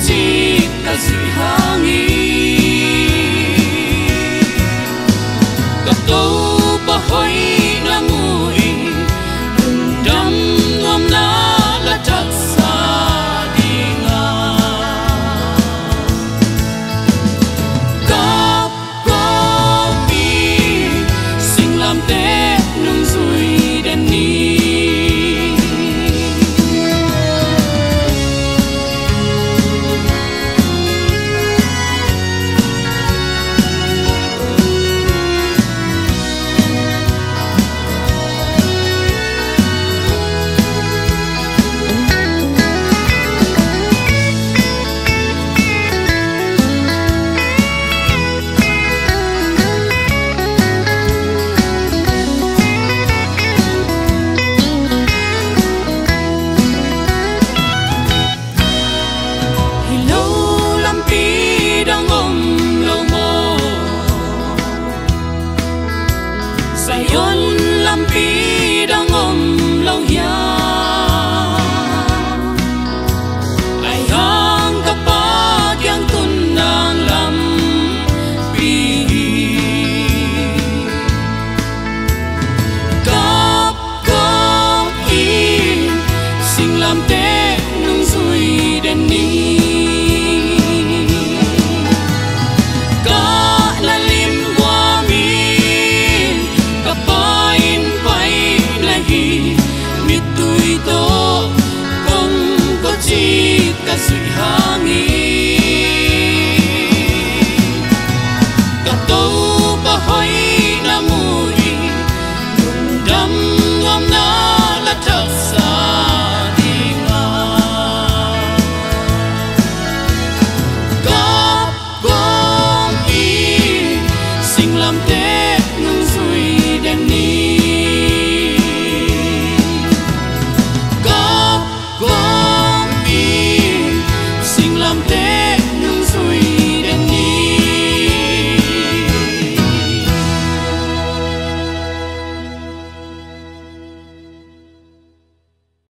chi ta dị hangi gặp đâu ba hoi na ngui đam ngom na la chặt xa đi nga gặp có mi sinh làm té nung rồi đen ni yon lampi đang ôm lâu ya ai hang kapag yang tunang lampi kap kap in sing lam te nung zui den ni ta dị hangi gặp đâu ba hoi na mui đam ngom na la chặt xa đi nga gặp gom đi sinh làm té nung zui đen ni